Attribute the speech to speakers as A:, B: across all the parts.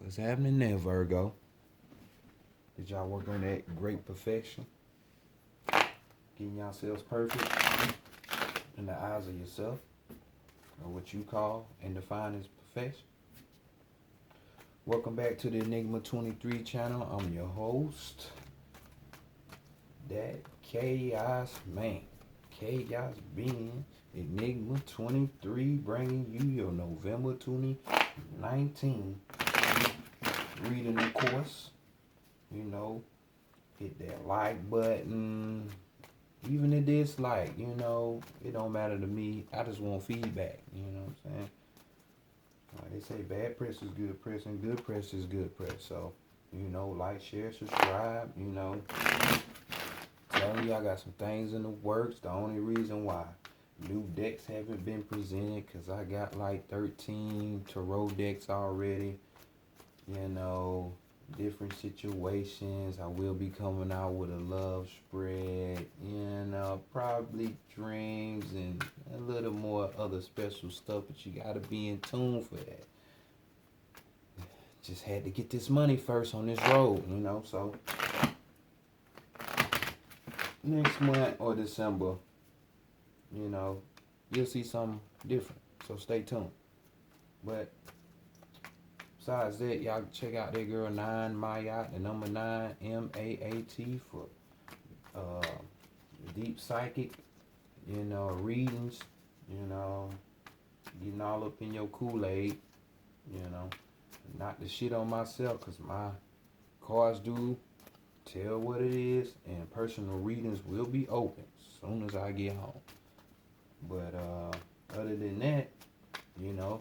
A: What's happening there, Virgo? Did y'all work on that great perfection? Getting yourselves perfect in the eyes of yourself, or what you call and define as perfection? Welcome back to the Enigma 23 channel. I'm your host, that Chaos Man. Chaos being Enigma 23, bringing you your November 2019 reading, of course. You know, hit that like button, even a dislike, it don't matter to me. I just want feedback, you know what I'm saying? They say bad press is good press and good press is good press. So, like, share, subscribe, telling you I got some things in the works. The only reason why new decks haven't been presented, because I got like 13 tarot decks already, different situations. I will be coming out with a love spread, probably dreams and a little more other special stuff, but you gotta be in tune for that. Just had to get this money first on this road, so next month or December, you'll see something different. So stay tuned. But besides that, y'all check out that girl 9 Mayat, the number 9 MAAT for deep psychic, readings, getting all up in your Kool-Aid, not the shit on myself, because my cards do tell what it is, and personal readings will be open as soon as I get home. But other than that,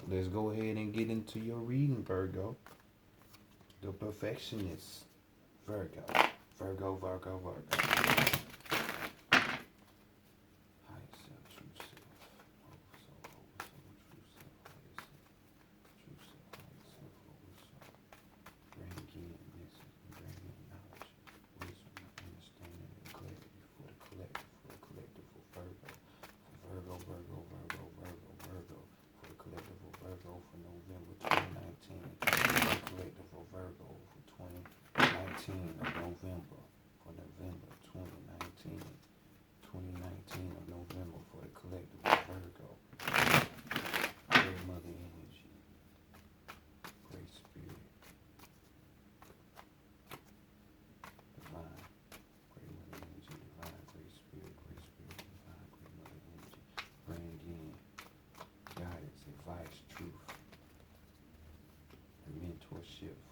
A: let's go ahead and get into your reading, Virgo. The perfectionist, Virgo. Virgo, Virgo, Virgo.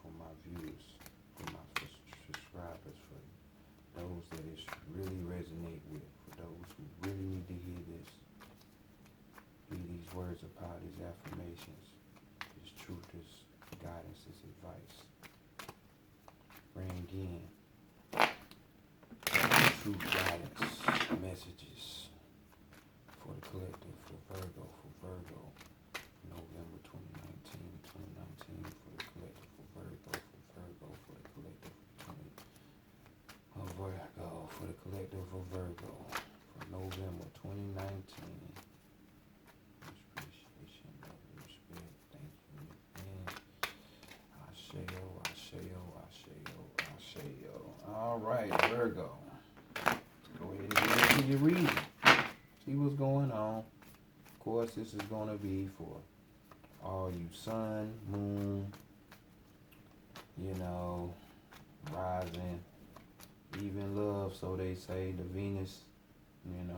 A: For my viewers, for my subscribers, for those that it really resonate with, for those who really need to hear this, hear these words of power, these affirmations, this truth, this guidance, this advice. Bring in true guidance messages for the collective, for Virgo, November 2019 for the collective, for Virgo, for the collective, for the collective of Virgo, for November 2019. Appreciation, love, and respect. Thank you. And Asheo, Asheo, Asheo, Asheo. All right, Virgo. Let's go ahead and get into your reading. See what's going on. Of course, this is going to be for all you sun, moon, rising, even love, so they say, the Venus, in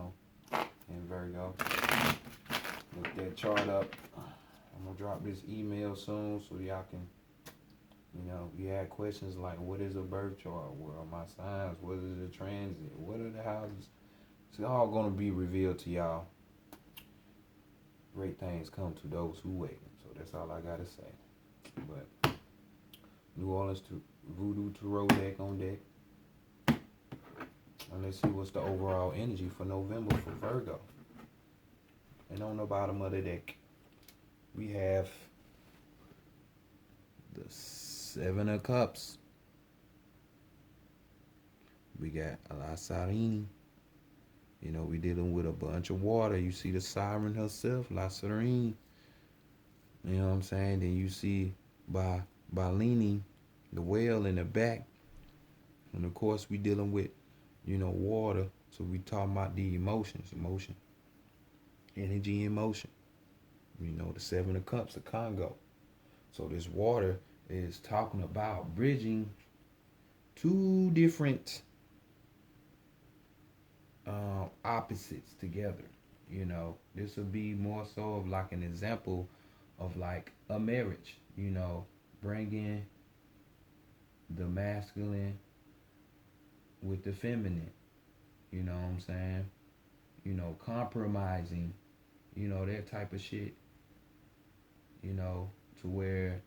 A: Virgo. Look that chart up. I'm going to drop this email soon so y'all can, if you had questions like, what is a birth chart? What are my signs? What is a transit? What are the houses? It's all going to be revealed to y'all. Great things come to those who wait. So that's all I got to say. But New Orleans to Voodoo Tarot deck on deck. And let's see what's the overall energy for November for Virgo. And on the bottom of the deck, we have the 7 of Cups. We got La Sarine. We dealing with a bunch of water. You see the siren herself, La Serene. You know what I'm saying? Then you see by by leaning the well in the back. And of course, we dealing with, water. So we talking about the emotions, energy, emotion. The Seven of Cups, the Congo. So this water is talking about bridging two different opposites together. This would be more so of like an example of like a marriage. Bringing the masculine with the feminine. You know what I'm saying? Compromising. That type of shit. To where,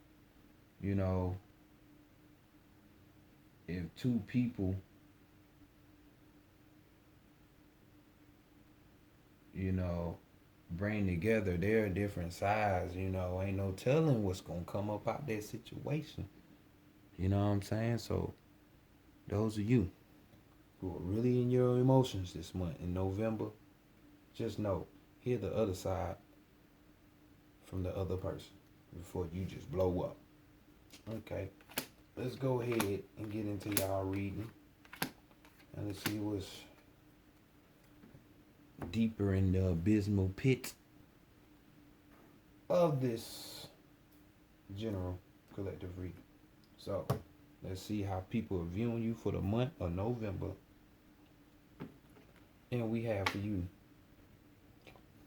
A: you know, if two people, you know, bring together their different sides, ain't no telling what's gonna come up out that situation. You know what I'm saying? So those of you who are really in your emotions this month in November, just know, hear the other side from the other person before you just blow up. Okay, let's go ahead and get into y'all reading. And let's see what's deeper in the abysmal pit of this general collective reading. So, let's see how people are viewing you for the month of November. And we have for you,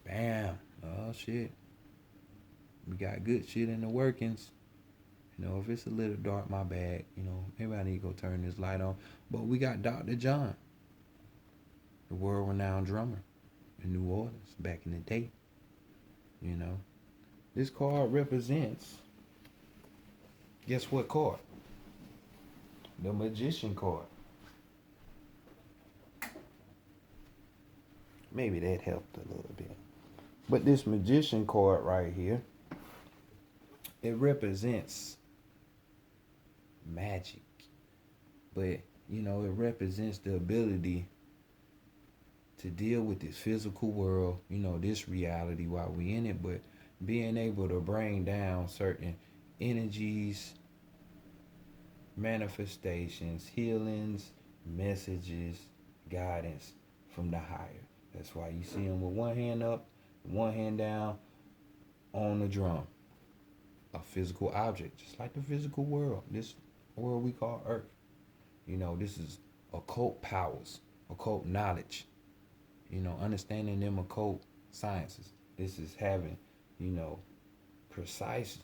A: bam, oh shit. We got good shit in the workings. If it's a little dark, my bad. Maybe I need to go turn this light on. But we got Dr. John, the world-renowned drummer in New Orleans back in the day. This card represents, guess what card? The Magician card. Maybe that helped a little bit. But this Magician card right here, it represents magic. But, it represents the ability to deal with this physical world, this reality while we in it, but being able to bring down certain energies, manifestations, healings, messages, guidance from the higher. That's why you see him with one hand up, one hand down on the drum. A physical object, just like the physical world. This world we call Earth. This is occult powers, occult knowledge. Understanding them occult sciences. This is having, precise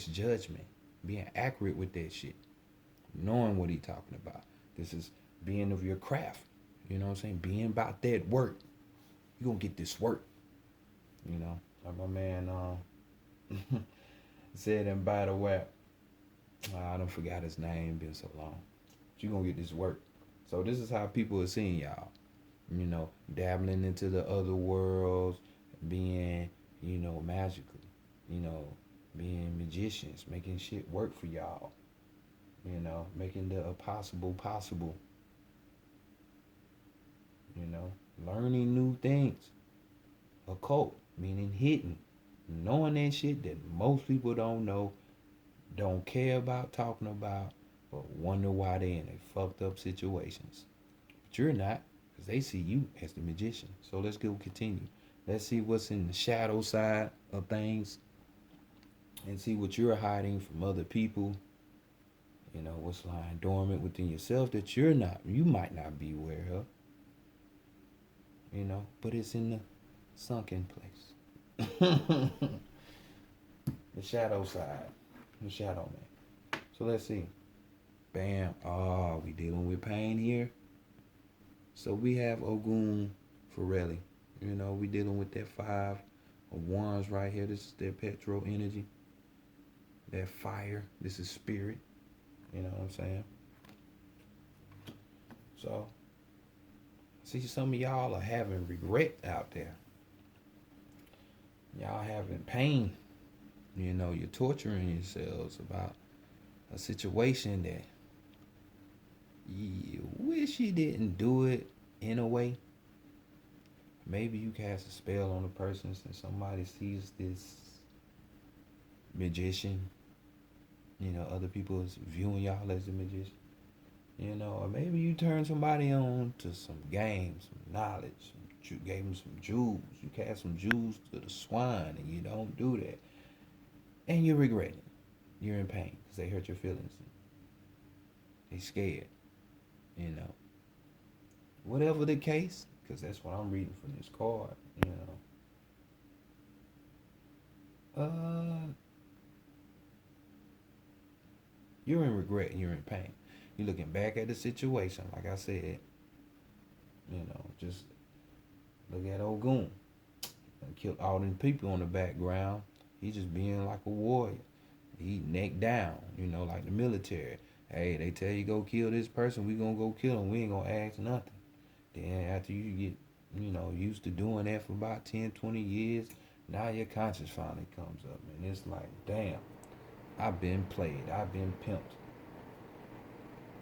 A: judgment, being accurate with that shit, knowing what he talking about. This is being of your craft. You know what I'm saying? Being about that work. You gonna get this work. Like my man said in by the way, I don't forgot his name, been so long. But you gonna get this work. So this is how people are seeing y'all. Dabbling into the other worlds, being, magical, being magicians, making shit work for y'all. Making the impossible possible. Learning new things. Occult, meaning hidden. Knowing that shit that most people don't know, don't care about talking about, but wonder why they in a fucked up situations. But you're not, because they see you as the magician. So let's go continue. Let's see what's in the shadow side of things and see what you're hiding from other people. What's lying dormant within yourself that you might not be aware of. But it's in the sunken place. The shadow side. The shadow man. So let's see. Bam. Oh, we dealing with pain here. So we have Ogun Forelli. We dealing with that 5 of Wands right here. This is their petrol energy. That fire. This is spirit. You know what I'm saying? So, see, some of y'all are having regret out there. Y'all having pain. You're torturing yourselves about a situation that you wish you didn't do it in a way. Maybe you cast a spell on a person and somebody sees this magician. Other people is viewing y'all as a magician. Or maybe you turn somebody on to some game, some knowledge, gave them some jewels. You cast some jewels to the swine, and you don't do that, and you regret it. You're in pain because they hurt your feelings. They scared. You know, Whatever the case, because that's what I'm reading from this card. Uh, you're in regret and you're in pain. You're looking back at the situation, like I said. Just look at old Goon. Killed all them people on the background. He just being like a warrior. He neck down, like the military. Hey, they tell you go kill this person, we gonna go kill him. We ain't gonna ask nothing. Then after you get, used to doing that for about 10, 20 years, now your conscience finally comes up. And it's like, damn, I've been played. I've been pimped.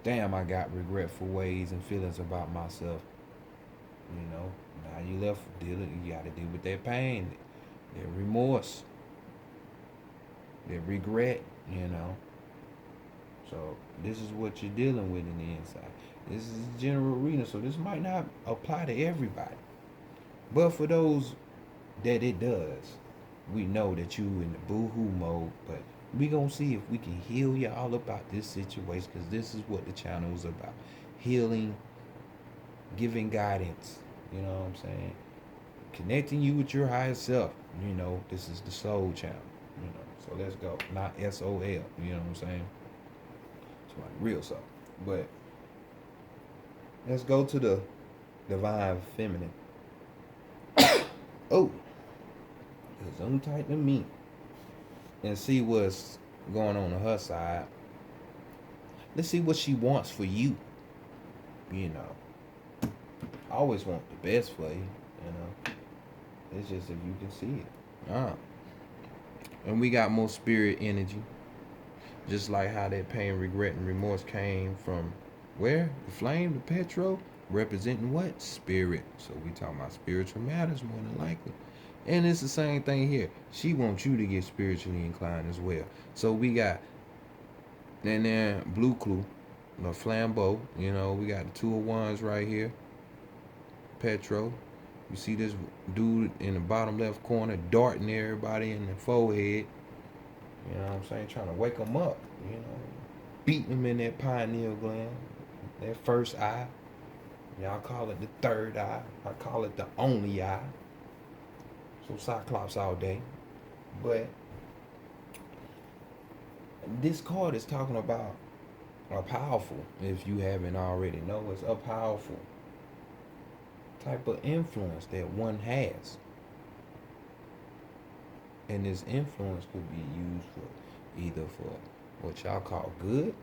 A: Damn, I got regretful ways and feelings about myself. Now you left dealing, you gotta deal with that pain, that remorse, that regret, So this is what you're dealing with in the inside. This is a general reading, so this might not apply to everybody. But for those that it does, we know that you in the boo-hoo mode, but we gonna see if we can heal y'all about this situation, because this is what the channel is about. Healing, giving guidance, you know what I'm saying? Connecting you with your higher self. This is the soul channel, So let's go. Not SOL, you know what I'm saying? It's like real soul. But let's go to the divine feminine. Oh, zoom tight to me and see what's going on her side. Let's see what she wants for you. I always want the best for you. It's just if you can see it. And we got more spirit energy. Just like how that pain, regret, and remorse came from where? The flame, the petrol, representing what? Spirit. So we talking about spiritual matters more than likely. And it's the same thing here. She wants you to get spiritually inclined as well. So we got, and then blue clue, the flambeau. We got the 2 of Wands right here. Petro. You see this dude in the bottom left corner darting everybody in the forehead. You know what I'm saying? Trying to wake them up. Beating them in that pineal gland, that first eye. Y'all call it the third eye. I call it the only eye. So Cyclops all day. But this card is talking about a powerful, if you haven't already know, it's a powerful type of influence that one has. And this influence could be used for either for what y'all call good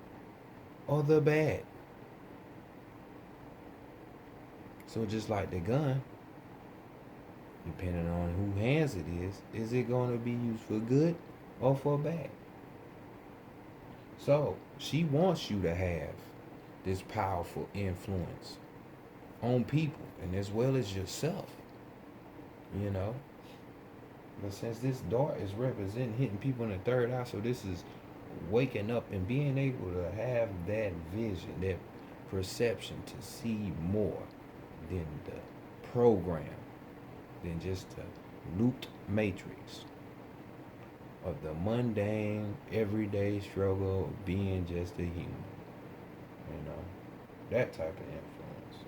A: or the bad. So just like the gun, depending on who hands it is it going to be used for good or for bad? So she wants you to have this powerful influence on people and as well as yourself. But since this dart is representing hitting people in the third eye, so this is waking up and being able to have that vision, that perception to see more than the program, than just the looped matrix of the mundane, everyday struggle of being just a human. That type of influence.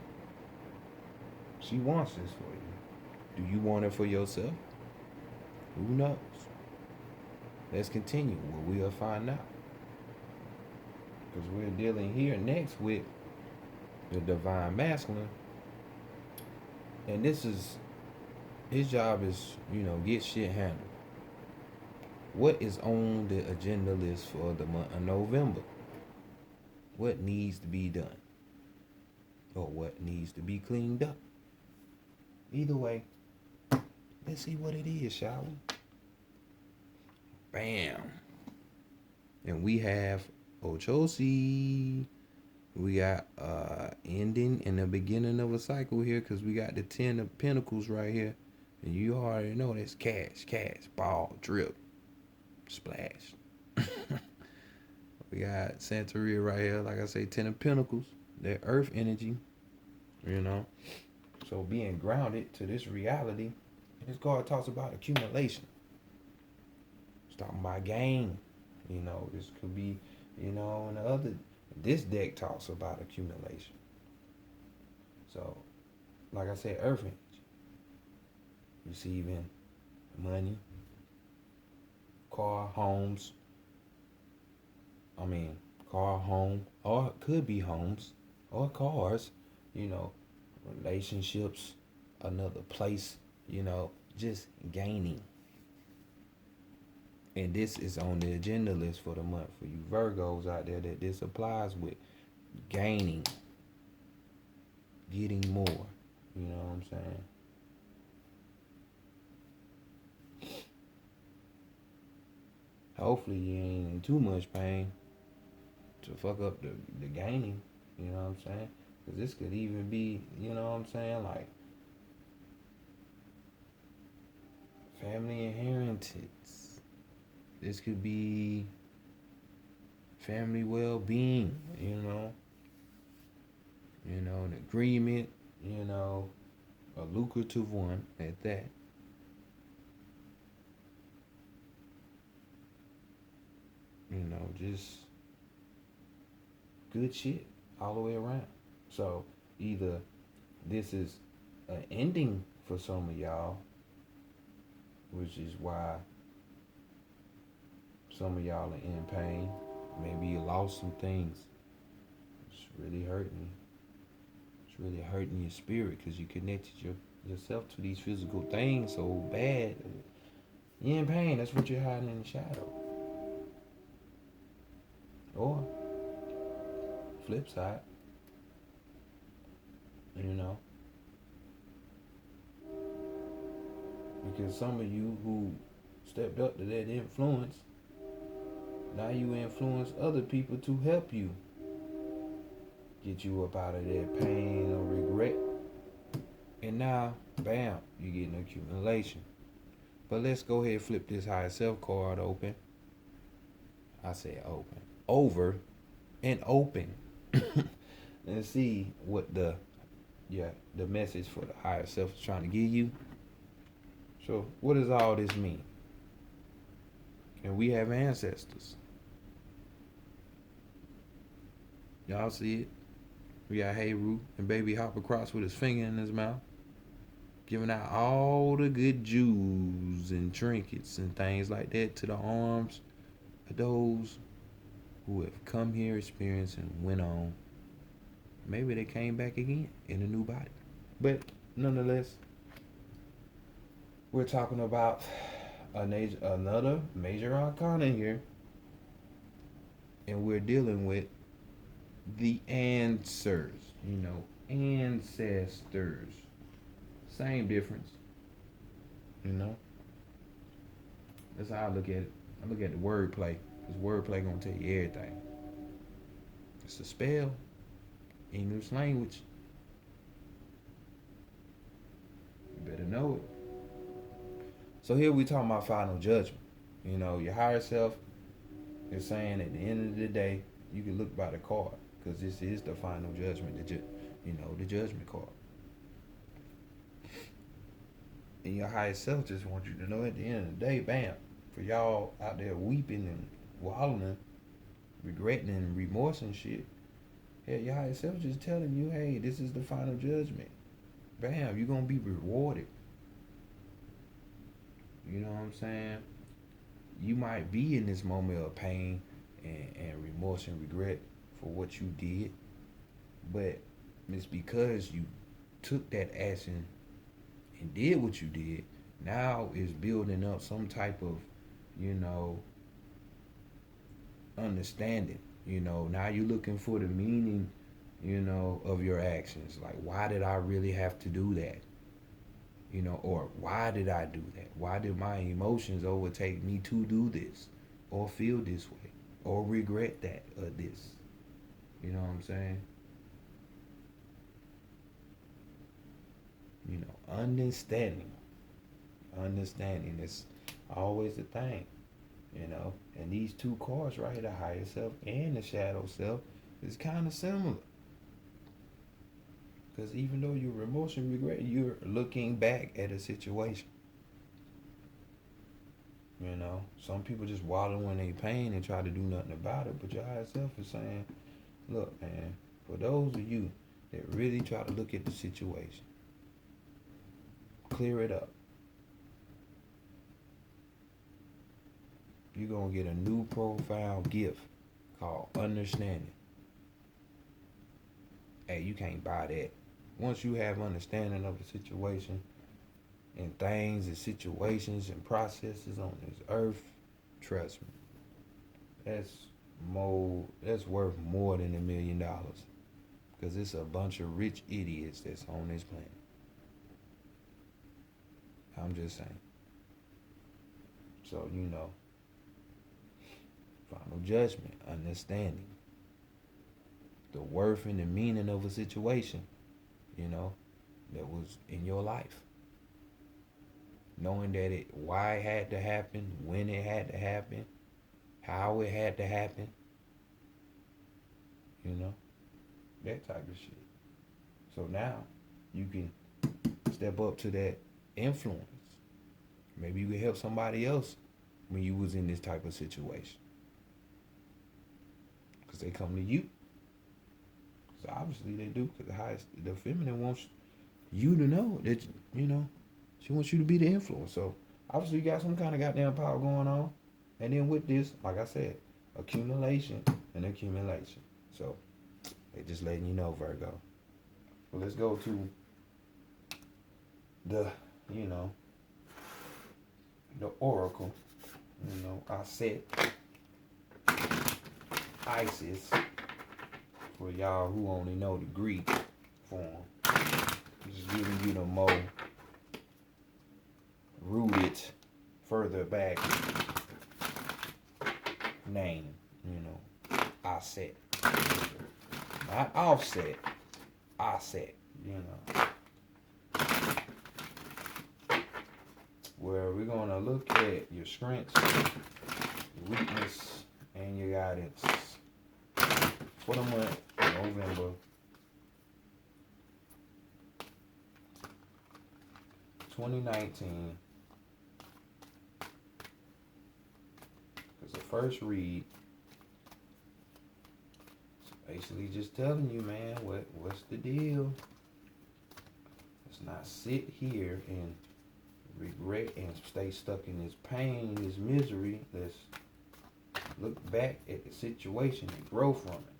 A: She wants this for you. Do you want it for yourself? Who knows? Let's continue. Well, we'll find out. Because we're dealing here next with the divine masculine. And this is, his job is, get shit handled. What is on the agenda list for the month of November? What needs to be done? Or what needs to be cleaned up? Either way, let's see what it is, shall we? Bam. And we have Ochosi. We got ending and the beginning of a cycle here, because we got the 10 of Pentacles right here. And you already know that's cash, ball, drip. Splash. We got Santeria right here. Like I say, Ten of Pentacles. That earth energy. You know. So being grounded to this reality. This card talks about accumulation. It's talking about gain. You know, this could be, and the other. This deck talks about accumulation. So, like I said, earth energy. Receiving money, car, homes. Car, home, or it could be homes or cars, relationships, another place, just gaining. And this is on the agenda list for the month for you Virgos out there that this applies with. Gaining, getting more. You know what I'm saying? Hopefully you ain't in too much pain to fuck up the gaining. You know what I'm saying? Because this could even be, you know what I'm saying, like family inheritance. This could be family well-being, an agreement, a lucrative one at that. Just good shit all the way around. So either this is an ending for some of y'all, which is why some of y'all are in pain. Maybe you lost some things. It's really hurting. It's really hurting your spirit because you connected yourself to these physical things so bad. You're in pain. That's what you're hiding in the shadow. Or flip side, because some of you who stepped up to that influence, now you influence other people to help you get you up out of that pain or regret. And now, bam, you get an accumulation. But let's go ahead and flip this higher self card open. I say open. Over and open. And see what the message for the higher self is trying to give you. So what does all this mean? And we have ancestors. Y'all see it? We got Heru and baby hop across with his finger in his mouth, giving out all the good jewels and trinkets and things like that to the arms of those who have come here, experienced, and went on. Maybe they came back again in a new body. But nonetheless, we're talking about another major arcana here. And we're dealing with the answers, ancestors. Same difference, That's how I look at it. I look at the wordplay. Because wordplay gonna tell you everything. It's a spell, English language. You better know it. So here we talking about final judgment. Your higher self is saying at the end of the day, you can look by the card. Because this is the final judgment, the judgment card. And your higher self just wants you to know at the end of the day, bam, for y'all out there weeping and wallowing, regretting and remorse and shit, yeah, your higher self just telling you, hey, this is the final judgment. Bam, you're going to be rewarded. You know what I'm saying? You might be in this moment of pain and remorse and regret for what you did, but it's because you took that action and did what you did. Now is building up some type of, understanding. Now you're looking for the meaning, of your actions. Like, why did I really have to do that? Or why did I do that? Why did my emotions overtake me to do this? Or feel this way? Or regret that or this? You know what I'm saying? Understanding. Understanding is always the thing. you know. And these two cards right here, the higher self and the shadow self, is kind of similar. Because even though you're emotion regret, you're looking back at a situation. You know, some people just wallow in their pain and try to do nothing about it. But your higher self is saying, look, man, for those of you that really try to look at the situation, clear it up. You're going to get a new profound gift called understanding. Hey, you can't buy that. Once you have understanding of the situation and things and situations and processes on this earth, trust me, that's worth more than $1 million. Because it's a bunch of rich idiots that's on this planet. I'm just saying. So, you know, final judgment, understanding the worth and the meaning of a situation, you know, that was in your life. Knowing that why it had to happen, when it had to happen, how it had to happen, you know, that type of shit. So now you can step up to that influence. Maybe you can help somebody else when you was in this type of situation. Because they come to you. So obviously they do, because the feminine wants you to know that, you know, she wants you to be the influence. So obviously you got some kind of goddamn power going on. And then with this, like I said, accumulation and accumulation. So they just letting you know, Virgo. Well, let's go to the, you know, the oracle. You know, I said Isis, for y'all who only know the Greek form. Just giving you the more rooted, further back name, you know, Aset. Not offset, Aset, you know. Where we're going to look at your strengths, your weakness, and your guidance for the month of November 2019. Because the first read is basically just telling you, man, what's the deal? Let's not sit here and regret and stay stuck in this pain, this misery. Let's look back at the situation and grow from it.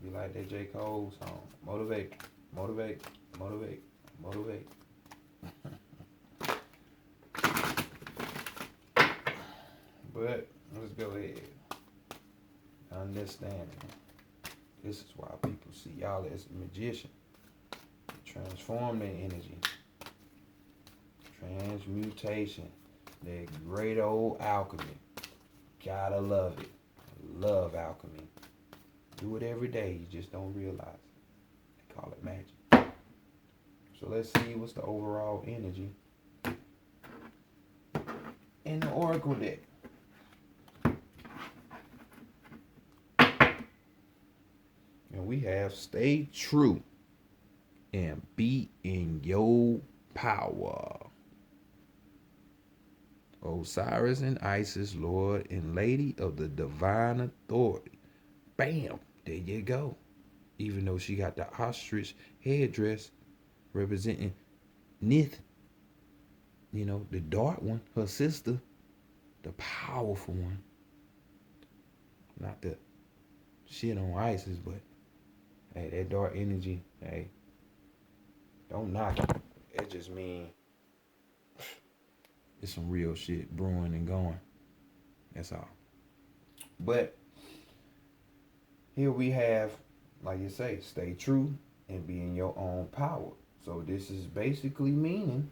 A: Be like that J. Cole song. Motivate, motivate, motivate, motivate. But let's go ahead. Understanding. This is why people see y'all as a magician. Transform their energy. Transmutation. That great old alchemy. Gotta love it. Love alchemy. Do it every day. You just don't realize it. They call it magic. So let's see what's the overall energy in the Oracle deck. And we have stay true and be in your power. Osiris and Isis, Lord and Lady of the Divine Authority. Bam! There you go. Even though she got the ostrich headdress representing Nith, you know, the dark one, her sister, the powerful one. Not the shit on Isis, but hey, that dark energy, hey, don't knock it. It just means it's some real shit brewing and going. That's all. But here we have, like you say, stay true and be in your own power. So this is basically meaning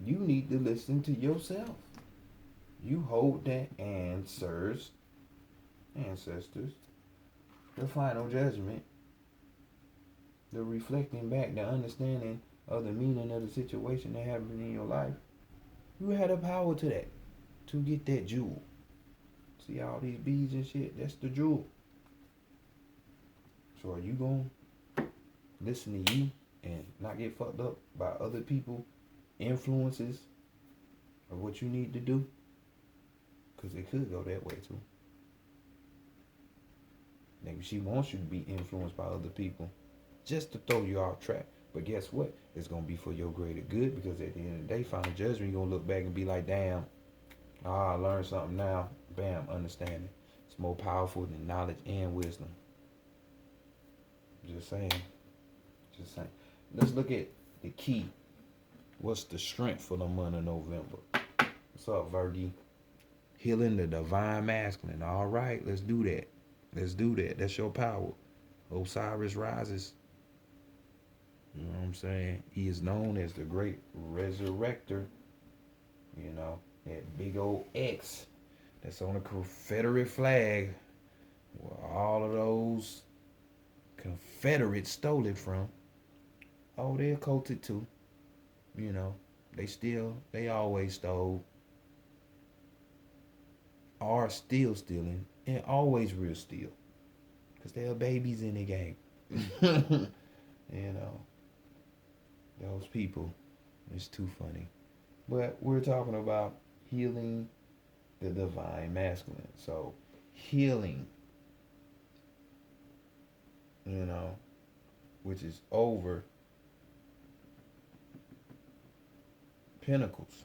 A: you need to listen to yourself. You hold the ancestors, the final judgment, the reflecting back, the understanding of the meaning of the situation that happened in your life. You had the power to that, to get that jewel. See all these beads and shit? That's the jewel. So are you gonna listen to you and not get fucked up by other people influences of what you need to do? Because it could go that way too. Maybe she wants you to be influenced by other people just to throw you off track. But guess what? It's gonna be for your greater good, because at the end of the day, final judgment, you're gonna look back and be like, damn, I learned something now. Bam, understanding. It's more powerful than knowledge and wisdom. Just saying. Just saying. Let's look at the key. What's the strength for the month of November? What's up, Virgie? Healing the divine masculine. All right, let's do that. Let's do that. That's your power. Osiris rises. You know what I'm saying? He is known as the great resurrector. You know, that big old X that's on the Confederate flag, where all of those Confederates stole it from. Oh, they're occulted too. You know, they always stole, are still stealing, and always real steal. Because there are babies in the game. You know, those people, it's too funny. But we're talking about healing the divine masculine. So, healing, you know, which is over Pentacles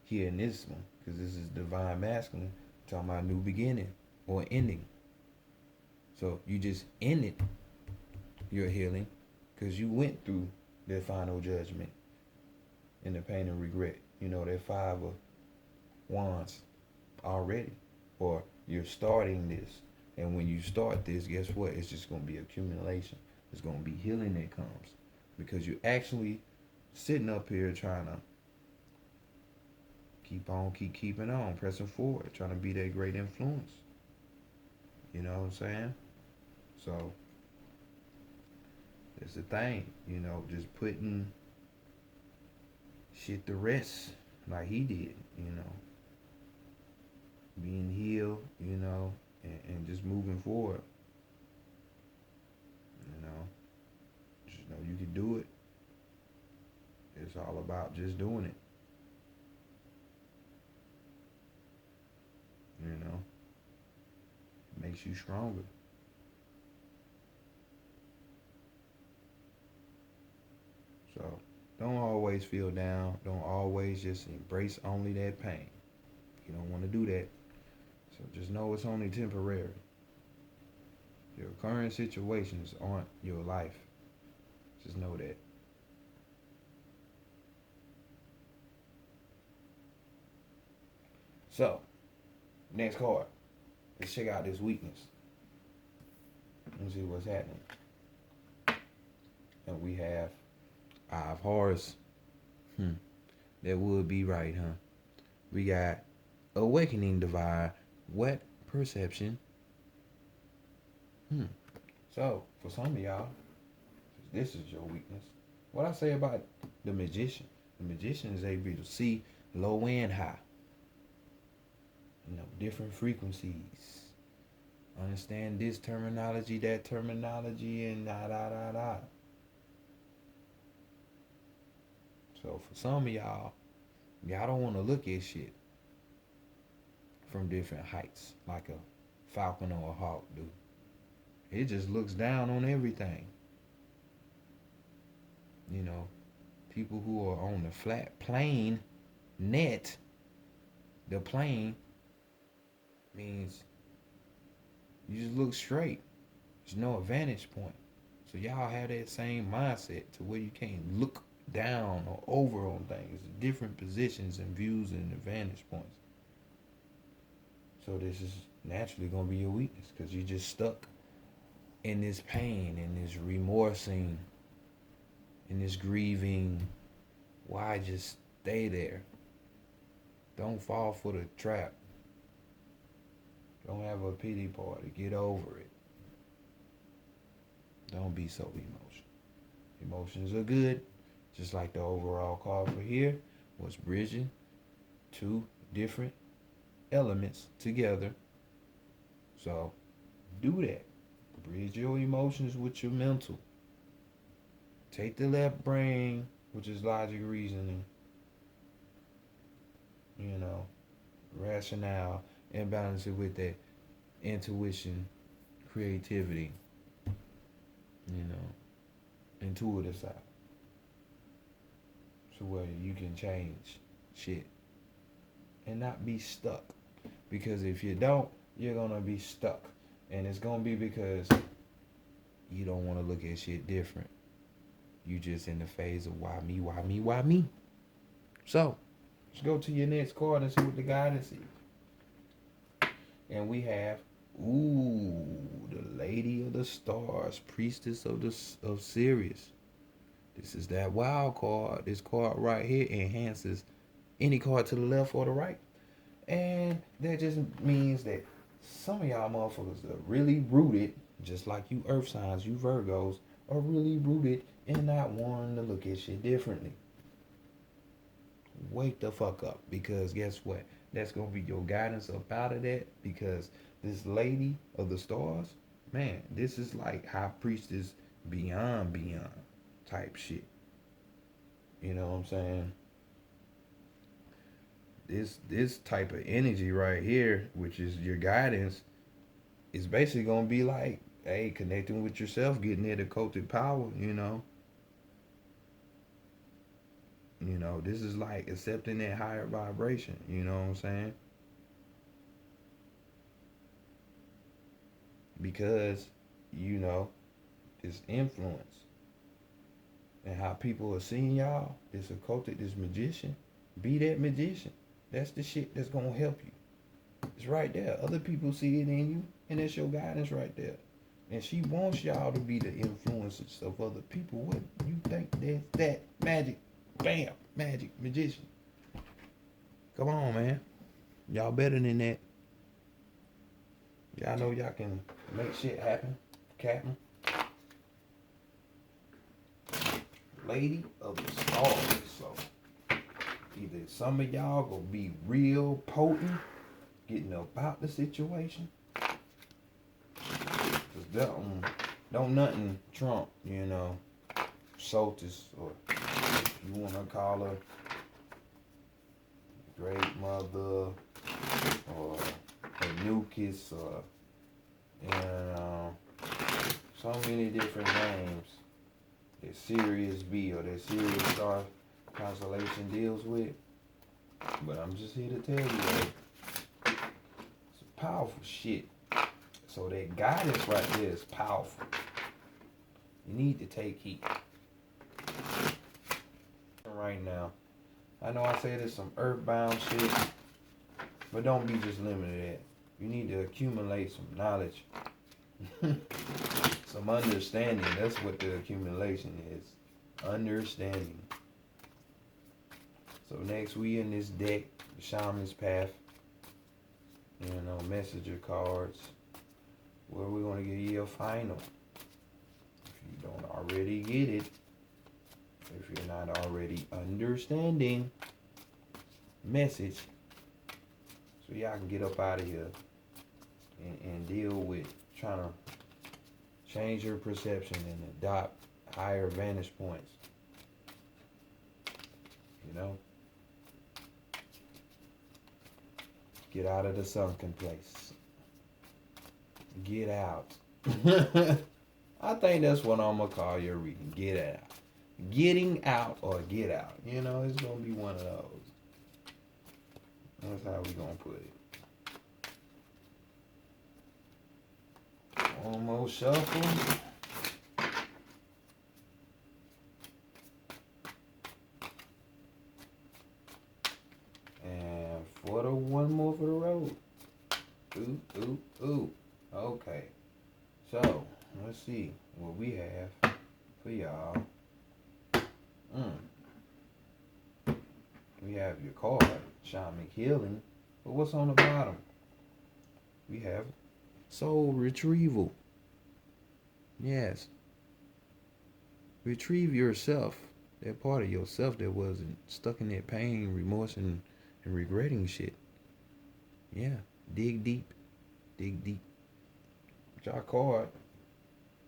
A: here in this one, because this is divine masculine, talking about new beginning or ending. So you just ended your healing because you went through the final judgment and the pain and regret. You know, that 5 of Wands already. Or you're starting this. And when you start this, guess what? It's just going to be accumulation. It's going to be healing that comes. Because you're actually sitting up here trying to keep keeping on, pressing forward, trying to be that great influence. You know what I'm saying? So, it's the thing, you know, just putting shit to rest like he did, you know. Being healed, you know, and just moving forward. You know, just know you can do it. It's all about just doing it. You know, it makes you stronger. So don't always feel down. Don't always just embrace only that pain. You don't want to do that. So just know it's only temporary. Your current situations aren't your life. Just know that. So, next card. Let's check out this weakness. Let's see what's happening. And we have Eye of Horus. That would be right, huh? We got Awakening Divine. Wet Perception. So, for some of y'all, this is your weakness. What I say about the magician. The magician is able to see low and high. You know, different frequencies. Understand this terminology, that terminology, and da da da da. So for some of y'all don't want to look at shit from different heights, like a falcon or a hawk do. It just looks down on everything. You know, people who are on the flat plane net, the plane means you just look straight. There's no vantage point. So y'all have that same mindset to where you can't look down or over on things. Different positions and views and vantage points. So this is naturally going to be your weakness, because you're just stuck in this pain, in this remorsing, in this grieving. Why just stay there? Don't fall for the trap. Don't have a pity party. Get over it. Don't be so emotional. Emotions are good, just like the overall card for here. was bridging two different elements together. So do that. Bridge your emotions with your mental. Take the left brain, which is logic, reasoning, you know, rationale, and balance it with that intuition, creativity, you know, intuitive side. So where you can change shit and not be stuck. Because if you don't, you're gonna be stuck. And it's gonna be because you don't wanna look at shit different. You just in the phase of why me, why me, why me. So let's go to your next card and see what the guidance is. And we have, the Lady of the Stars, Priestess of Sirius. This is that wild card. This card right here enhances any card to the left or the right. And that just means that some of y'all motherfuckers are really rooted, just like you earth signs, you Virgos, are really rooted in not wanting to look at shit differently. Wake the fuck up, because guess what? That's going to be your guidance up out of that, because this Lady of the Stars, man, this is like High Priestess beyond type shit. You know what I'm saying? This type of energy right here, which is your guidance, is basically gonna be like, hey, connecting with yourself, getting that occulted power, you know. You know, this is like accepting that higher vibration, you know what I'm saying? Because, you know, this influence and how people are seeing y'all, this occulted, this magician, be that magician. That's the shit that's gonna help you. It's right there. Other people see it in you, and that's your guidance right there. And she wants y'all to be the influences of other people. What you think that's that magic? Bam, magic, magician. Come on, man. Y'all better than that. Y'all know y'all can make shit happen, Captain. Lady of the Stars. So either some of y'all gonna be real potent, getting about the situation. Cause don't nothing trump, you know, Solstice, or if you wanna call her Great Mother, or a Nucus, or so many different names that Sirius B or that Sirius Star constellation deals with. But I'm just here to tell you that it's powerful shit. So that guidance right there is powerful. You need to take heed. Right now, I know I say there's some earthbound shit, but don't be just limited to that. You need to accumulate some knowledge. Some understanding. That's what the accumulation is. Understanding. So next we in this deck, the Shaman's Path, you know, messenger cards, where we're going to give you a final. If you don't already get it, if you're not already understanding message, so y'all can get up out of here and deal with trying to change your perception and adopt higher vantage points. You know? Get out of the sunken place. Get out. I think that's what I'm going to call your reading. Get out. Getting out or get out. You know, it's going to be one of those. That's how we going to put it. One more shuffle. And one more for the road. Ooh. Okay. So, let's see what we have for y'all. We have your card, Shamanic Healing. But what's on the bottom? We have Soul Retrieval. Yes. Retrieve yourself That part of yourself that wasn't stuck in that pain, remorse, and regretting shit. Yeah. Dig deep. Dig deep. Which our card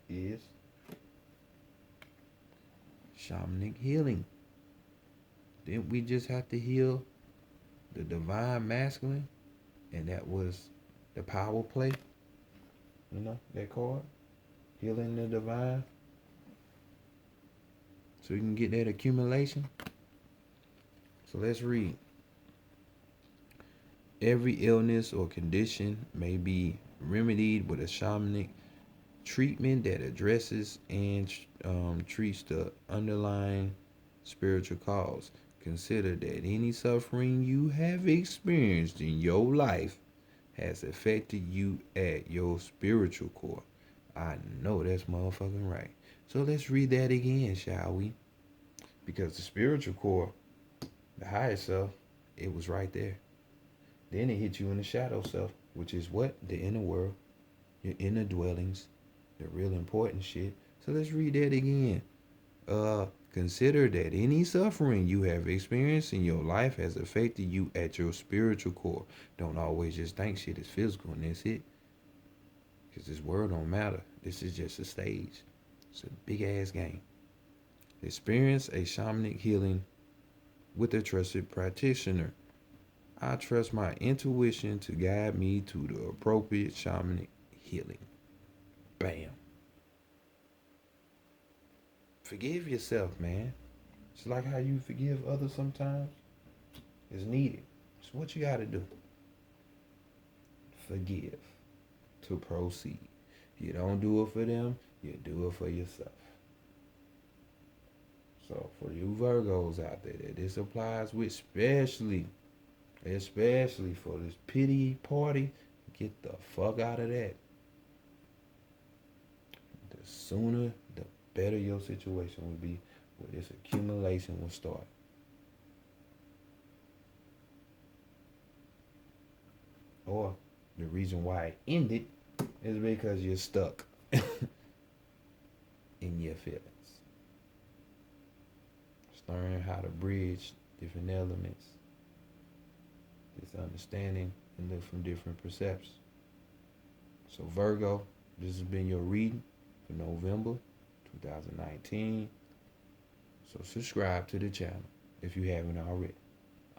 A: is shamanic healing. Didn't we just have to heal the divine masculine? And that was the power play. You know, that card. Healing the divine. So you can get that accumulation. So let's read. Every illness or condition may be remedied with a shamanic treatment that addresses and treats the underlying spiritual cause. Consider that any suffering you have experienced in your life has affected you at your spiritual core. I know that's motherfucking right. So let's read that again, shall we? Because the spiritual core, the higher self, it was right there. Then it hit you in the shadow self, which is what? The inner world, your inner dwellings, the real important shit. So let's read that again. Consider that any suffering you have experienced in your life has affected you at your spiritual core. Don't always just think shit is physical and that's it. Because this world don't matter. This is just a stage. It's a big ass game. Experience a shamanic healing with a trusted practitioner. I trust my intuition to guide me to the appropriate shamanic healing. Bam. Forgive yourself, man. It's like how you forgive others sometimes. It's needed. It's what you gotta do. Forgive to proceed. You don't do it for them, you do it for yourself. So for you Virgos out there, that this applies with, especially for this pity party, get the fuck out of that. The sooner, the better your situation will be, where this accumulation will start. Or the reason why it ended is because you're stuck in your feelings. Just learn how to bridge different elements, this understanding, and look from different perceptions. So Virgo, this has been your reading for November 2019. So subscribe to the channel if you haven't already.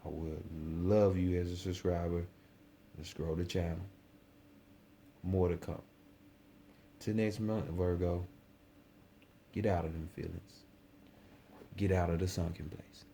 A: I would love you as a subscriber. Let's grow the channel. More to come. Till next month, Virgo, get out of them feelings. Get out of the sunken place.